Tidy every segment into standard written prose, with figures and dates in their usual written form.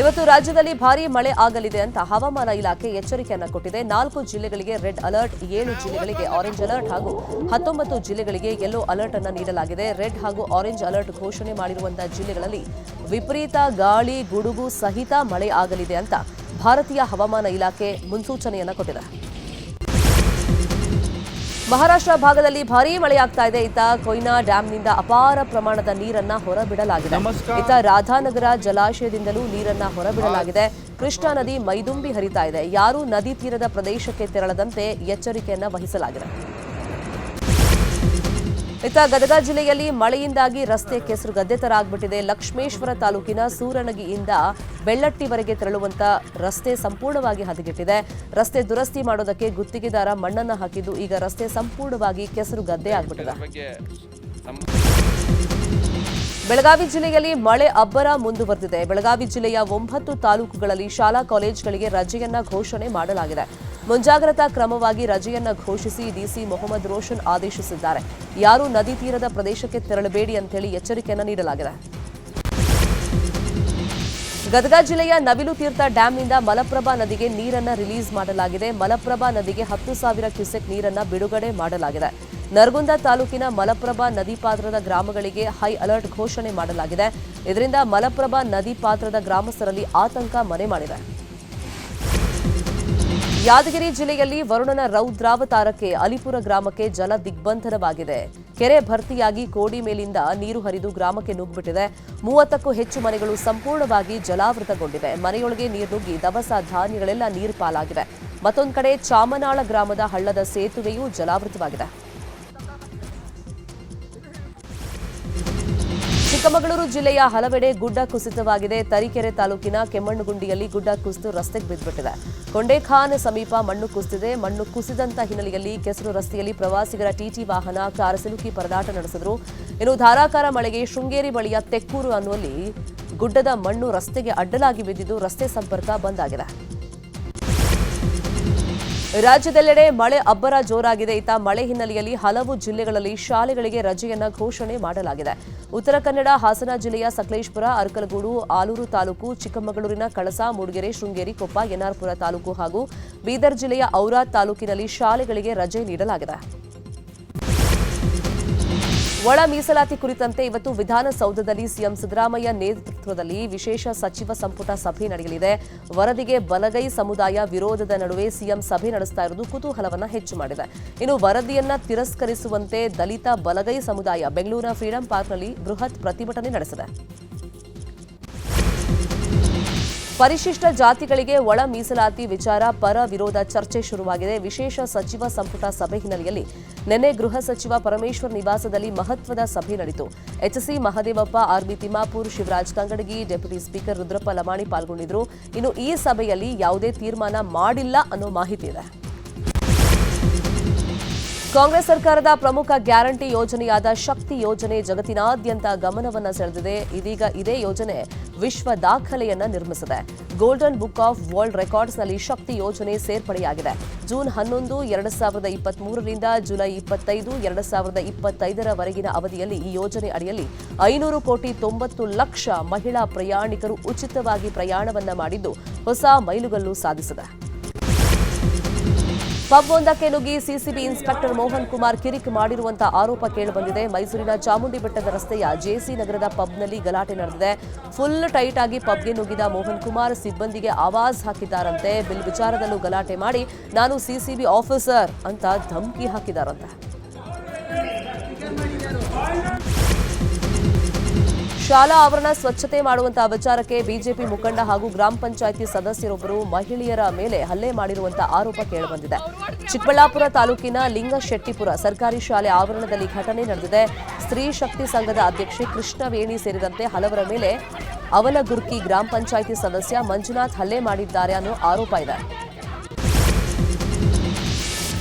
ಇವತ್ತು ರಾಜ್ಯದಲ್ಲಿ ಭಾರೀ ಮಳೆ ಆಗಲಿದೆ ಅಂತ ಹವಾಮಾನ ಇಲಾಖೆ ಎಚ್ಚರಿಕೆಯನ್ನು ಕೊಟ್ಟಿದೆ. 4 ಜಿಲ್ಲೆಗಳಿಗೆ ರೆಡ್ ಅಲರ್ಟ್, 7 ಜಿಲ್ಲೆಗಳಿಗೆ ಆರೆಂಜ್ ಅಲರ್ಟ್ ಹಾಗೂ 19 ಜಿಲ್ಲೆಗಳಿಗೆ ಯೆಲ್ಲೋ ಅಲರ್ಟ್ ಅನ್ನು ನೀಡಲಾಗಿದೆ. ರೆಡ್ ಹಾಗೂ ಆರೆಂಜ್ ಅಲರ್ಟ್ ಘೋಷಣೆ ಮಾಡಿರುವಂತಹ ಜಿಲ್ಲೆಗಳಲ್ಲಿ ವಿಪರೀತ ಗಾಳಿ, ಗುಡುಗು ಸಹಿತ ಮಳೆ ಆಗಲಿದೆ ಅಂತ ಭಾರತೀಯ ಹವಾಮಾನ ಇಲಾಖೆ ಮುನ್ಸೂಚನೆಯನ್ನು ಕೊಟ್ಟಿದೆ. ಮಹಾರಾಷ್ಟ್ರ ಭಾಗದಲ್ಲಿ ಭಾರೀ ಮಳೆಯಾಗ್ತಾ ಇದೆ. ಇತ್ತ ಕೊಯ್ನಾ ಡ್ಯಾಂನಿಂದ ಅಪಾರ ಪ್ರಮಾಣದ ನೀರನ್ನ ಹೊರಬಿಡಲಾಗಿದೆ. ಇತ್ತ ರಾಧಾನಗರ ಜಲಾಶಯದಿಂದಲೂ ನೀರನ್ನ ಹೊರಬಿಡಲಾಗಿದೆ. ಕೃಷ್ಣಾ ನದಿ ಮೈದುಂಬಿ ಹರಿತಾ ಇದೆ. ಯಾರೂ ನದಿ ತೀರದ ಪ್ರದೇಶಕ್ಕೆ ತೆರಳದಂತೆ ಎಚ್ಚರಿಕೆಯನ್ನ ವಹಿಸಲಾಗಿದೆ. ಇತ್ತ ಗದಗ ಜಿಲ್ಲೆಯಲ್ಲಿ ಮಳೆಯಿಂದಾಗಿ ರಸ್ತೆ ಕೆಸರು ಗದ್ದೆ ತರ ಆಗ್ಬಿಟ್ಟಿದೆ. ಲಕ್ಷ್ಮೇಶ್ವರ ತಾಲೂಕಿನ ಸೂರನಗಿಯಿಂದ ಬೆಳ್ಳಟ್ಟಿವರೆಗೆ ತೆರಳುವಂತ ರಸ್ತೆ ಸಂಪೂರ್ಣವಾಗಿ ಹದಗೆಟ್ಟಿದೆ. ರಸ್ತೆ ದುರಸ್ತಿ ಮಾಡೋದಕ್ಕೆ ಗುತ್ತಿಗೆದಾರ ಮಣ್ಣನ್ನು ಹಾಕಿದ್ದು ಈಗ ರಸ್ತೆ ಸಂಪೂರ್ಣವಾಗಿ ಕೆಸರು ಗದ್ದೆ ಆಗ್ಬಿಟ್ಟಿದೆ. ಬೆಳಗಾವಿ ಜಿಲ್ಲೆಯಲ್ಲಿ ಮಳೆ ಅಬ್ಬರ ಮುಂದುವರೆದಿದೆ. ಬೆಳಗಾವಿ ಜಿಲ್ಲೆಯ 9 ತಾಲೂಕುಗಳಲ್ಲಿ ಶಾಲಾ ಕಾಲೇಜುಗಳಿಗೆ ರಜೆಯನ್ನ ಘೋಷಣೆ ಮಾಡಲಾಗಿದೆ. ಮುಂಜಾಗ್ರತಾ ಕ್ರಮವಾಗಿ ರಜೆಯನ್ನ ಘೋಷಿಸಿ ಡಿಸಿ ಮೊಹಮ್ಮದ್ ರೋಷನ್ ಆದೇಶಿಸಿದ್ದಾರೆ. ಯಾರೂ ನದಿ ತೀರದ ಪ್ರದೇಶಕ್ಕೆ ತೆರಳಬೇಡಿ ಅಂತೇಳಿ ಎಚ್ಚರಿಕೆಯನ್ನು ನೀಡಲಾಗಿದೆ. ಗದಗ ಜಿಲ್ಲೆಯ ನವಿಲು ತೀರ್ಥ ಡ್ಯಾಂನಿಂದ ಮಲಪ್ರಭಾ ನದಿಗೆ ನೀರನ್ನು ರಿಲೀಸ್ ಮಾಡಲಾಗಿದೆ. ಮಲಪ್ರಭಾ ನದಿಗೆ 10,000 ಕ್ಯೂಸೆಕ್ ನೀರನ್ನು ಬಿಡುಗಡೆ ಮಾಡಲಾಗಿದೆ. ನರಗುಂದ ತಾಲೂಕಿನ ಮಲಪ್ರಭಾ ನದಿ ಪಾತ್ರದ ಗ್ರಾಮಗಳಿಗೆ ಹೈ ಅಲರ್ಟ್ ಘೋಷಣೆ ಮಾಡಲಾಗಿದೆ. ಇದರಿಂದ ಮಲಪ್ರಭಾ ನದಿ ಪಾತ್ರದ ಗ್ರಾಮಸ್ಥರಲ್ಲಿ ಆತಂಕ ಮನೆ ಮಾಡಿದೆ. ಯಾದಗಿರಿ ಜಿಲ್ಲೆಯಲ್ಲಿ ವರುಣನ ರೌದ್ರಾವತಾರಕ್ಕೆ ಅಲಿಪುರ ಗ್ರಾಮಕ್ಕೆ ಜಲ ದಿಗ್ಬಂಧನವಾಗಿದೆ. ಕೆರೆ ಭರ್ತಿಯಾಗಿ ಕೋಡಿ ಮೇಲಿಂದ ನೀರು ಹರಿದು ಗ್ರಾಮಕ್ಕೆ ನುಗ್ಗಿಬಿಟ್ಟಿದೆ. 30ಕ್ಕೂ ಹೆಚ್ಚು ಮನೆಗಳು ಸಂಪೂರ್ಣವಾಗಿ ಜಲಾವೃತಗೊಂಡಿವೆ. ಮನೆಯೊಳಗೆ ನೀರು ನುಗ್ಗಿ ದವಸ ಧಾನ್ಯಗಳೆಲ್ಲ ನೀರು ಪಾಲಾಗಿವೆ. ಮತ್ತೊಂದು ಕಡೆ ಚಾಮನಾಳ ಗ್ರಾಮದ ಹಳ್ಳದ ಸೇತುವೆಯೂ ಜಲಾವೃತವಾಗಿದೆ. ಚಿಕ್ಕಮಗಳೂರು ಜಿಲ್ಲೆಯ ಹಲವೆಡೆ ಗುಡ್ಡ ಕುಸಿತವಾಗಿದೆ. ತರೀಕೆರೆ ತಾಲೂಕಿನ ಕೆಮ್ಮಣ್ಣುಗುಂಡಿಯಲ್ಲಿ ಗುಡ್ಡ ಕುಸಿದು ರಸ್ತೆಗೆ ಬಿದ್ದುಬಿಟ್ಟಿದೆ. ಕೊಂಡೇಖಾನ್ ಸಮೀಪ ಮಣ್ಣು ಕುಸಿದಿದೆ. ಮಣ್ಣು ಕುಸಿದಂತ ಹಿನ್ನೆಲೆಯಲ್ಲಿ ಕೆಸರು ರಸ್ತೆಯಲ್ಲಿ ಪ್ರವಾಸಿಗರ ಟಿಟಿ ವಾಹನ ಕಾರ ಸಿಲುಕಿ ಪರದಾಟ ನಡೆಸಿದ್ರು. ಇನ್ನು ಧಾರಾಕಾರ ಮಳೆಗೆ ಶೃಂಗೇರಿ ಬಳಿಯ ತೆಕ್ಕೂರು ಅನ್ನುವಲ್ಲಿ ಗುಡ್ಡದ ಮಣ್ಣು ರಸ್ತೆಗೆ ಅಡ್ಡಲಾಗಿ ಬಿದ್ದಿದ್ದು ರಸ್ತೆ ಸಂಪರ್ಕ ಬಂದ್ ಆಗಿದೆ. ರಾಜ್ಯದೆಲ್ಲೆಡೆ ಮಳೆ ಅಬ್ಬರ ಜೋರಾಗಿದೆ. ಇತ್ತ ಮಳೆ ಹಿನ್ನೆಲೆಯಲ್ಲಿ ಹಲವು ಜಿಲ್ಲೆಗಳಲ್ಲಿ ಶಾಲೆಗಳಿಗೆ ರಜೆಯನ್ನ ಘೋಷಣೆ ಮಾಡಲಾಗಿದೆ. ಉತ್ತರ ಕನ್ನಡ, ಹಾಸನ ಜಿಲ್ಲೆಯ ಸಕಲೇಶಪುರ, ಅರಕಲಗೂಡು, ಆಲೂರು ತಾಲೂಕು, ಚಿಕ್ಕಮಗಳೂರಿನ ಕಳಸಾ, ಮೂಡಿಗೆರೆ, ಶೃಂಗೇರಿ, ಕೊಪ್ಪ, ಎನ್ಆರ್ಪುರ ತಾಲೂಕು ಹಾಗೂ ಬೀದರ್ ಜಿಲ್ಲೆಯ ಔರಾದ್ ತಾಲೂಕಿನಲ್ಲಿ ಶಾಲೆಗಳಿಗೆ ರಜೆ ನೀಡಲಾಗಿದೆ. ಒಳ ಮೀಸಲಾತಿ ಕುರಿತಂತೆ ಇವತ್ತು ವಿಧಾನಸೌಧದಲ್ಲಿ ಸಿಎಂ ಸಿದ್ದರಾಮಯ್ಯ ನೇತೃತ್ವದಲ್ಲಿ ವಿಶೇಷ ಸಚಿವ ಸಂಪುಟ ಸಭೆ ನಡೆಯಲಿದೆ. ವರದಿಗೆ ಬಲಗೈ ಸಮುದಾಯ ವಿರೋಧದ ನಡುವೆ ಸಿಎಂ ಸಭೆ ನಡೆಸ್ತಾ ಇರುವುದು ಕುತೂಹಲವನ್ನು ಹೆಚ್ಚು ಮಾಡಿದೆ. ಇನ್ನು ವರದಿಯನ್ನ ತಿರಸ್ಕರಿಸುವಂತೆ ದಲಿತ ಬಲಗೈ ಸಮುದಾಯ ಬೆಂಗಳೂರಿನ ಫ್ರೀಡಂ ಪಾರ್ಕ್ನಲ್ಲಿ ಬೃಹತ್ ಪ್ರತಿಭಟನೆ ನಡೆಸಿದೆ. ಪರಿಶಿಷ್ಟ ಜಾತಿಗಳಿಗೆ ಒಳ ಮೀಸಲಾತಿ ವಿಚಾರ ಪರ ವಿರೋಧ ಚರ್ಚೆ ಶುರುವಾಗಿದೆ. ವಿಶೇಷ ಸಚಿವ ಸಂಪುಟ ಸಭೆ ಹಿನ್ನೆಲೆಯಲ್ಲಿ ನಿನ್ನೆ ಗೃಹ ಸಚಿವ ಪರಮೇಶ್ವರ್ ನಿವಾಸದಲ್ಲಿ ಮಹತ್ವದ ಸಭೆ ನಡೆಯಿತು. HC Mahadevappa, RB Timmapur, Shivaraj Kangadagi, deputy speaker Rudrappa Lamani ಪಾಲ್ಗೊಂಡಿದ್ದರು. ಇನ್ನು ಈ ಸಭೆಯಲ್ಲಿ ಯಾವುದೇ ತೀರ್ಮಾನ ಮಾಡಿಲ್ಲ ಅನ್ನೋ ಮಾಹಿತಿ ಇದೆ. ಕಾಂಗ್ರೆಸ್ ಸರ್ಕಾರದ ಪ್ರಮುಖ ಗ್ಯಾರಂಟಿ ಯೋಜನೆಯಾದ ಶಕ್ತಿ ಯೋಜನೆ ಜಗತ್ತಿನಾದ್ಯಂತ ಗಮನವನ್ನು ಸೆಳೆದಿದೆ. ಇದೀಗ ಇದೇ ಯೋಜನೆ ವಿಶ್ವ ದಾಖಲೆಯನ್ನ ನಿರ್ಮಿಸಿದೆ. ಗೋಲ್ಡನ್ ಬುಕ್ ಆಫ್ ವರ್ಲ್ಡ್ ರೆಕಾರ್ಡ್ಸ್ನಲ್ಲಿ ಶಕ್ತಿ ಯೋಜನೆ ಸೇರ್ಪಡೆಯಾಗಿದೆ. ಜೂನ್ 11, 2023ರಿಂದ ಜುಲೈ 25, 2025ರವರೆಗಿನ ಅವಧಿಯಲ್ಲಿ ಈ ಯೋಜನೆ ಅಡಿಯಲ್ಲಿ 500 ಕೋಟಿ 90 ಲಕ್ಷ ಮಹಿಳಾ ಪ್ರಯಾಣಿಕರು ಉಚಿತವಾಗಿ ಪ್ರಯಾಣವನ್ನ ಮಾಡಿದ್ದು ಹೊಸ ಮೈಲುಗಲ್ಲು ಸಾಧಿಸಿದೆ. ಪಬ್ವೊಂದಕ್ಕೆ ನುಗ್ಗಿ ಸಿಸಿಬಿ ಇನ್ಸ್ಪೆಕ್ಟರ್ ಮೋಹನ್ ಕುಮಾರ್ ಕಿರಿಕ್ ಮಾಡಿರುವಂತಹ ಆರೋಪ ಕೇಳಿಬಂದಿದೆ. ಮೈಸೂರಿನ ಚಾಮುಂಡಿ ಬೆಟ್ಟದ ರಸ್ತೆಯ ಜೆಸಿ ನಗರದ ಪಬ್ನಲ್ಲಿ ಗಲಾಟೆ ನಡೆದಿದೆ. ಫುಲ್ ಟೈಟ್ ಆಗಿ ಪಬ್ಗೆ ನುಗ್ಗಿದ ಮೋಹನ್ ಕುಮಾರ್ ಸಿಬ್ಬಂದಿಗೆ ಆವಾಜ್ ಹಾಕಿದ್ದಾರಂತೆ. ಬಿಲ್ ವಿಚಾರದಲ್ಲೂ ಗಲಾಟೆ ಮಾಡಿ ನಾನು ಸಿಸಿಬಿ ಆಫೀಸರ್ ಅಂತ ಧಮಕಿ ಹಾಕಿದ್ದಾರಂತೆ. ಶಾಲಾ ಆವರಣ ಸ್ವಚ್ಛತೆ ಮಾಡುವಂತಹ ವಿಚಾರಕ್ಕೆ ಬಿಜೆಪಿ ಮುಖಂಡ ಹಾಗೂ ಗ್ರಾಮ ಪಂಚಾಯಿತಿ ಸದಸ್ಯರೊಬ್ಬರು ಮಹಿಳೆಯರ ಮೇಲೆ ಹಲ್ಲೆ ಮಾಡಿರುವಂತಹ ಆರೋಪ ಕೇಳಿಬಂದಿದೆ. ಚಿಕ್ಕಬಳ್ಳಾಪುರ ತಾಲೂಕಿನ ಲಿಂಗಶೆಟ್ಟಿಪುರ ಸರ್ಕಾರಿ ಶಾಲೆ ಆವರಣದಲ್ಲಿ ಘಟನೆ ನಡೆದಿದೆ. ಸ್ತ್ರೀ ಶಕ್ತಿ ಸಂಘದ ಅಧ್ಯಕ್ಷೆ ಕೃಷ್ಣವೇಣಿ ಸೇರಿದಂತೆ ಹಲವರ ಮೇಲೆ ಅವಲಗುರ್ಕಿ ಗ್ರಾಮ ಪಂಚಾಯಿತಿ ಸದಸ್ಯ ಮಂಜುನಾಥ್ ಹಲ್ಲೆ ಮಾಡಿದ್ದಾರೆ ಅನ್ನೋ ಆರೋಪ ಇದೆ.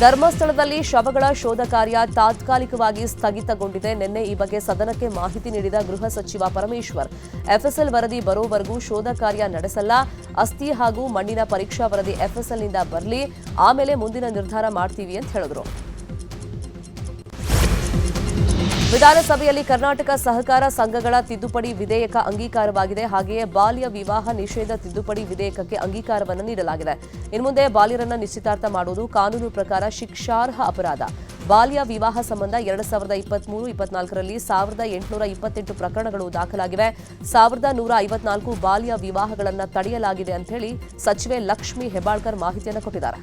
ಧರ್ಮಸ್ಥಳದಲ್ಲಿ ಶವಗಳ ಶೋಧ ಕಾರ್ಯ ತಾತ್ಕಾಲಿಕವಾಗಿ ಸ್ಥಗಿತಗೊಂಡಿದೆ. ನಿನ್ನೆ ಈ ಬಗ್ಗೆ ಸದನಕ್ಕೆ ಮಾಹಿತಿ ನೀಡಿದ ಗೃಹ ಸಚಿವ ಪರಮೇಶ್ವರ್, ಎಫ್ಎಸ್ಎಲ್ ವರದಿ ಬರೋವರೆಗೂ ಶೋಧ ಕಾರ್ಯ ನಡೆಸಲ್ಲ. ಅಸ್ಥಿ ಹಾಗೂ ಮಣ್ಣಿನ ಪರೀಕ್ಷಾ ವರದಿ ಎಫ್ಎಸ್ಎಲ್ನಿಂದ ಬರಲಿ, ಆಮೇಲೆ ಮುಂದಿನ ನಿರ್ಧಾರ ಮಾಡ್ತೀವಿ ಅಂತ ಹೇಳಿದ್ರು. ವಿಧಾನಸಭೆಯಲ್ಲಿ ಕರ್ನಾಟಕ ಸಹಕಾರ ಸಂಘಗಳ ತಿದ್ದುಪಡಿ ವಿಧೇಯಕ ಅಂಗೀಕಾರವಾಗಿದೆ. ಹಾಗೆಯೇ ಬಾಲ್ಯ ವಿವಾಹ ನಿಷೇಧ ತಿದ್ದುಪಡಿ ವಿಧೇಯಕಕ್ಕೆ ಅಂಗೀಕಾರವನ್ನು ನೀಡಲಾಗಿದೆ. ಇನ್ನು ಮುಂದೆ ಬಾಲ್ಯರನ್ನ ನಿಶ್ಚಿತಾರ್ಥ ಮಾಡುವುದು ಕಾನೂನು ಪ್ರಕಾರ ಶಿಕ್ಷಾರ್ಹ ಅಪರಾಧ. ಬಾಲ್ಯ ವಿವಾಹ ಸಂಬಂಧ 2023-24ರಲ್ಲಿ 1828 ಪ್ರಕರಣಗಳು ದಾಖಲಾಗಿವೆ. 1154 ಬಾಲ್ಯ ವಿವಾಹಗಳನ್ನು ತಡೆಯಲಾಗಿದೆ ಅಂತ ಹೇಳಿ ಸಚಿವೆ ಲಕ್ಷ್ಮೀ ಹೆಬ್ಬಾಳ್ಕರ್ ಮಾಹಿತಿಯನ್ನು ಕೊಟ್ಟಿದ್ದಾರೆ.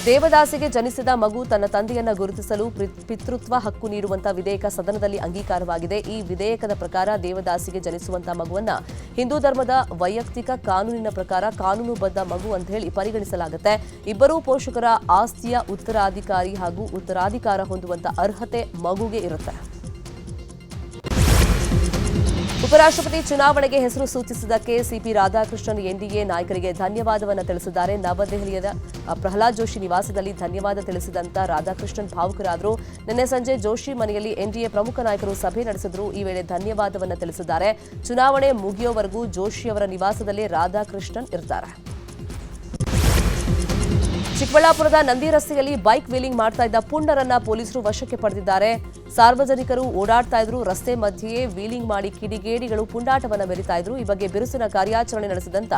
ದೇವದಾಸಿಗೆ ಜನಿಸಿದ ಮಗು ತನ್ನ ತಂದೆಯನ್ನ ಗುರುತಿಸಲು ಪಿತೃತ್ವ ಹಕ್ಕು ನೀಡುವಂತಹ ವಿಧೇಯಕ ಸದನದಲ್ಲಿ ಅಂಗೀಕಾರವಾಗಿದೆ. ಈ ವಿಧೇಯಕದ ಪ್ರಕಾರ ದೇವದಾಸಿಗೆ ಜನಿಸುವಂತಹ ಮಗುವನ್ನ ಹಿಂದೂ ಧರ್ಮದ ವೈಯಕ್ತಿಕ ಕಾನೂನಿನ ಪ್ರಕಾರ ಕಾನೂನುಬದ್ಧ ಮಗು ಅಂತ ಹೇಳಿ ಪರಿಗಣಿಸಲಾಗುತ್ತೆ. ಇಬ್ಬರೂ ಪೋಷಕರ ಆಸ್ತಿಯ ಉತ್ತರಾಧಿಕಾರಿ ಹಾಗೂ ಉತ್ತರಾಧಿಕಾರ ಹೊಂದುವಂತ ಅರ್ಹತೆ ಮಗುಗೆ ಇರುತ್ತೆ. ಉಪರಾಷ್ಟ್ರಪತಿ ಚುನಾವಣೆಗೆ ಹೆಸರು ಸೂಚಿಸಿದ್ದಕ್ಕೆ ಸಿಪಿ ರಾಧಾಕೃಷ್ಣನ್ ಎನ್ಡಿಎ ನಾಯಕರಿಗೆ ಧನ್ಯವಾದವನ್ನು ತಿಳಿಸಿದ್ದಾರೆ. ನವದೆಹಲಿಯ ಪ್ರಹ್ಲಾದ್ ಜೋಶಿ ನಿವಾಸದಲ್ಲಿ ಧನ್ಯವಾದ ತಿಳಿಸಿದಂತ ರಾಧಾಕೃಷ್ಣನ್ ಭಾವುಕರಾದರು. ನಿನ್ನೆ ಸಂಜೆ ಜೋಶಿ ಮನೆಯಲ್ಲಿ ಎನ್ಡಿಎ ಪ್ರಮುಖ ನಾಯಕರು ಸಭೆ ನಡೆಸಿದ್ರು. ಈ ವೇಳೆ ಧನ್ಯವಾದವನ್ನು ತಿಳಿಸಿದ್ದಾರೆ. ಚುನಾವಣೆ ಮುಗಿಯೋವರೆಗೂ ಜೋಶಿ ಅವರ ನಿವಾಸದಲ್ಲಿ ರಾಧಾಕೃಷ್ಣನ್ ಇರ್ತಾರೆ. ಚಿಕ್ಕಬಳ್ಳಾಪುರದ ನಂದಿ ರಸ್ತೆಯಲ್ಲಿ ಬೈಕ್ ವೀಲಿಂಗ್ ಮಾಡ್ತಾ ಇದ್ದ ಪುಂಡರನ್ನ ಪೊಲೀಸರು ವಶಕ್ಕೆ ಪಡೆದಿದ್ದಾರೆ. ಸಾರ್ವಜನಿಕರು ಓಡಾಡ್ತಾ ಇದ್ರು. ರಸ್ತೆ ಮಧ್ಯೆಯೇ ವೀಲಿಂಗ್ ಮಾಡಿ ಕಿಡಿಗೇಡಿಗಳು ಪುಂಡಾಟವನ್ನ ಮೆರಿತಾ ಇದ್ರು. ಈ ಬಗ್ಗೆ ಬಿರುಸಿನ ಕಾರ್ಯಾಚರಣೆ ನಡೆಸಿದಂತ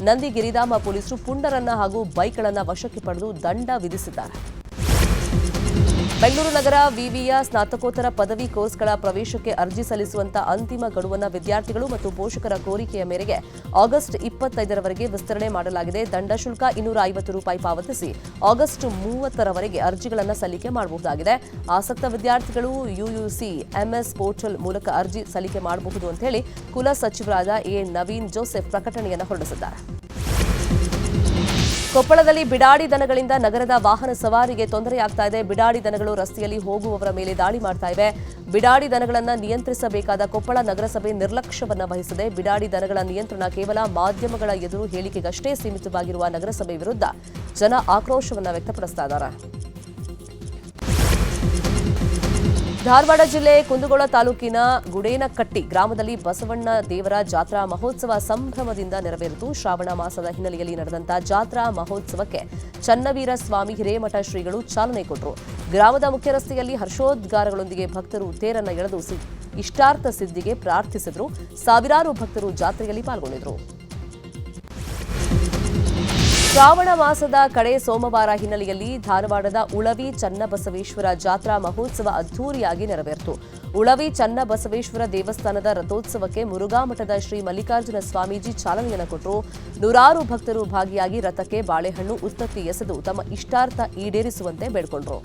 ನಂದಿ ಗಿರಿಧಾಮ ಪೊಲೀಸರು ಪುಂಡರನ್ನ ಹಾಗೂ ಬೈಕ್ಗಳನ್ನ ವಶಕ್ಕೆ ಪಡೆದು ದಂಡ ವಿಧಿಸಿದ್ದಾರೆ. ಬೆಂಗಳೂರು ನಗರ ವಿವಿಯ ಸ್ನಾತಕೋತ್ತರ ಪದವಿ ಕೋರ್ಸ್ಗಳ ಪ್ರವೇಶಕ್ಕೆ ಅರ್ಜಿ ಸಲ್ಲಿಸುವಂತ ಅಂತಿಮ ಗಡುವನ್ನು ವಿದ್ಯಾರ್ಥಿಗಳು ಮತ್ತು ಪೋಷಕರ ಕೋರಿಕೆಯ ಮೇರೆಗೆ ಆಗಸ್ಟ್ 25ರವರೆಗೆ ವಿಸ್ತರಣೆ ಮಾಡಲಾಗಿದೆ. ದಂಡ ಶುಲ್ಕ ₹250 ಪಾವತಿಸಿ ಆಗಸ್ಟ್ 30ರವರೆಗೆ ಅರ್ಜಿಗಳನ್ನು ಸಲ್ಲಿಕೆ ಮಾಡಬಹುದಾಗಿದೆ. ಆಸಕ್ತ ವಿದ್ಯಾರ್ಥಿಗಳು ಯುಯುಸಿ ಎಂಎಸ್ ಪೋರ್ಟಲ್ ಮೂಲಕ ಅರ್ಜಿ ಸಲ್ಲಿಕೆ ಮಾಡಬಹುದು ಅಂತ ಹೇಳಿ ಕುಲ ಸಚಿವರಾದ ನವೀನ್ ಜೋಸೆಫ್ ಪ್ರಕಟಣೆಯನ್ನು ಹೊರಡಿಸಿದ್ದಾರೆ. ಕೊಪ್ಪಳದಲ್ಲಿ ಬಿಡಾಡಿ ದನಗಳಿಂದ ನಗರದ ವಾಹನ ಸವಾರಿಗೆ ತೊಂದರೆಯಾಗ್ತಾ ಇದೆ. ಬಿಡಾಡಿ ದನಗಳು ರಸ್ತೆಯಲ್ಲಿ ಹೋಗುವವರ ಮೇಲೆ ದಾಳಿ ಮಾಡ್ತಾ ಇವೆ. ಬಿಡಾಡಿ ದನಗಳನ್ನು ನಿಯಂತ್ರಿಸಬೇಕಾದ ಕೊಪ್ಪಳ ನಗರಸಭೆ ನಿರ್ಲಕ್ಷ್ಯವನ್ನ ವಹಿಸಿದೆ. ಬಿಡಾಡಿ ದನಗಳ ನಿಯಂತ್ರಣ ಕೇವಲ ಮಾಧ್ಯಮಗಳ ಎದುರು ಹೇಳಿಕೆಗಷ್ಟೇ ಸೀಮಿತವಾಗಿರುವ ನಗರಸಭೆ ವಿರುದ್ಧ ಜನ ಆಕ್ರೋಶವನ್ನ ವ್ಯಕ್ತಪಡಿಸ್ತಾ ಇದ್ದಾರೆ. ಧಾರವಾಡ ಜಿಲ್ಲೆ ಕುಂದಗೋಳ ತಾಲೂಕಿನ ಗುಡೇನಕಟ್ಟಿ ಗ್ರಾಮದಲ್ಲಿ ಬಸವಣ್ಣ ದೇವರ ಜಾತ್ರಾ ಮಹೋತ್ಸವ ಸಂಭ್ರಮದಿಂದ ನೆರವೇರಿತು. ಶ್ರಾವಣ ಮಾಸದ ಹಿನ್ನೆಲೆಯಲ್ಲಿ ನಡೆದಂತಹ ಜಾತ್ರಾ ಮಹೋತ್ಸವಕ್ಕೆ ಚನ್ನವೀರ ಸ್ವಾಮಿ ಹಿರೇಮಠ ಶ್ರೀಗಳು ಚಾಲನೆ ಕೊಟ್ಟರು. ಗ್ರಾಮದ ಮುಖ್ಯ ರಸ್ತೆಯಲ್ಲಿ ಹರ್ಷೋದ್ಗಾರಗಳೊಂದಿಗೆ ಭಕ್ತರು ತೇರನ್ನು ಎಳೆದು ಇಷ್ಟಾರ್ಥ ಸಿದ್ಧಿಗೆ ಪ್ರಾರ್ಥಿಸಿದರು. ಸಾವಿರಾರು ಭಕ್ತರು ಜಾತ್ರೆಯಲ್ಲಿ ಪಾಲ್ಗೊಂಡಿದ್ದರು. ಶ್ರಾವಣ ಮಾಸದ ಕಡೆ ಸೋಮವಾರ ಹಿನ್ನೆಲೆಯಲ್ಲಿ ಧಾರವಾಡದ ಉಳವಿ ಚನ್ನಬಸವೇಶ್ವರ ಜಾತ್ರಾ ಮಹೋತ್ಸವ ಅದ್ದೂರಿಯಾಗಿ ನೆರವೇರಿತು. ಉಳವಿ ಚನ್ನಬಸವೇಶ್ವರ ದೇವಸ್ಥಾನದ ರಥೋತ್ಸವಕ್ಕೆ ಮುರುಘಾ ಮಠದ ಶ್ರೀ ಮಲ್ಲಿಕಾರ್ಜುನ ಸ್ವಾಮೀಜಿ ಚಾಲನೆಯನ್ನು ಕೊಟ್ಟರು. ನೂರಾರು ಭಕ್ತರು ಭಾಗಿಯಾಗಿ ರಥಕ್ಕೆ ಬಾಳೆಹಣ್ಣು ಉತ್ತತ್ತಿ ಎಸೆದು ತಮ್ಮ ಇಷ್ಟಾರ್ಥ ಈಡೇರಿಸುವಂತೆ ಬೇಡಿಕೊಂಡರು.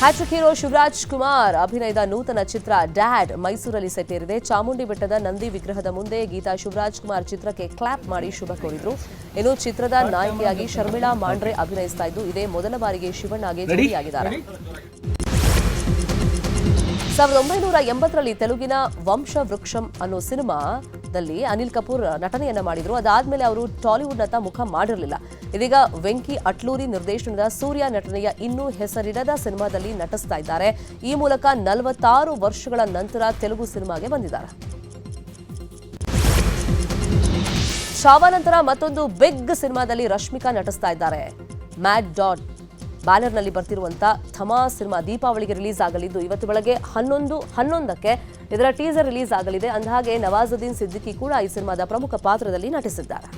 ಹ್ಯಾಟ್ರಿಕ್ ಹೀರೋ ಶಿವರಾಜ್ ಕುಮಾರ್ ಅಭಿನಯದ ನೂತನ ಚಿತ್ರ ಡ್ಯಾಡ್ ಮೈಸೂರಲ್ಲಿ ಸೆಟ್ಟೇರಿದೆ. ಚಾಮುಂಡಿ ಬೆಟ್ಟದ ನಂದಿ ವಿಗ್ರಹದ ಮುಂದೆ ಗೀತಾ ಶಿವರಾಜ್ ಕುಮಾರ್ ಚಿತ್ರಕ್ಕೆ ಕ್ಲಾಪ್ ಮಾಡಿ ಶುಭ ಕೋರಿದ್ರು. ಇನ್ನು ಚಿತ್ರದ ನಾಯಕಿಯಾಗಿ ಶರ್ಮಿಳಾ ಮಾಂಡ್ರೆ ಅಭಿನಯಿಸ್ತಾ ಇದ್ದು ಇದೇ ಮೊದಲ ಬಾರಿಗೆ ಶಿವಣ್ಣಗೆ ಜೋಡಿಯಾಗಿದ್ದಾರೆ. 1980ರಲ್ಲಿ ತೆಲುಗಿನ ವಂಶವೃಕ್ಷಂ ಅನ್ನೋ ಸಿನಿಮಾದಲ್ಲಿ ಅನಿಲ್ ಕಪೂರ್ ನಟನೆಯನ್ನ ಮಾಡಿದ್ರು. ಅದಾದ್ಮೇಲೆ ಅವರು ಟಾಲಿವುಡ್ನತ್ತ ಮುಖ ಮಾಡಿರಲಿಲ್ಲ. ಇದೀಗ ವೆಂಕಿ ಅಟ್ಲೂರಿ ನಿರ್ದೇಶನದ ಸೂರ್ಯ ನಟನೆಯ ಇನ್ನೂ ಹೆಸರಿಡದ ಸಿನಿಮಾದಲ್ಲಿ ನಟಿಸ್ತಾ ಇದ್ದಾರೆ. ಈ ಮೂಲಕ 46 ವರ್ಷಗಳ ನಂತರ ತೆಲುಗು ಸಿನಿಮಾಗೆ ಬಂದಿದ್ದಾರೆ. ಚಾವಾ ನಂತರ ಮತ್ತೊಂದು ಬಿಗ್ ಸಿನಿಮಾದಲ್ಲಿ ರಶ್ಮಿಕಾ ನಟಿಸ್ತಾ ಇದ್ದಾರೆ. ಮ್ಯಾಡ್ ಡಾಟ್ ಬ್ಯಾನರ್ನಲ್ಲಿ ಬರ್ತಿರುವಂತ ಥಮಾ ಸಿನಿಮಾ ದೀಪಾವಳಿಗೆ ರಿಲೀಸ್ ಆಗಲಿದ್ದು ಇವತ್ತು ಬೆಳಗ್ಗೆ 11:11ಕ್ಕೆ ಇದರ ಟೀಸರ್ ರಿಲೀಸ್ ಆಗಲಿದೆ. ಅಂದಹಾಗೆ ನವಾಜುದ್ದೀನ್ ಸಿದ್ದಿಕಿ ಕೂಡ ಈ ಸಿನಿಮಾದ ಪ್ರಮುಖ ಪಾತ್ರದಲ್ಲಿ ನಟಿಸಿದ್ದಾರೆ.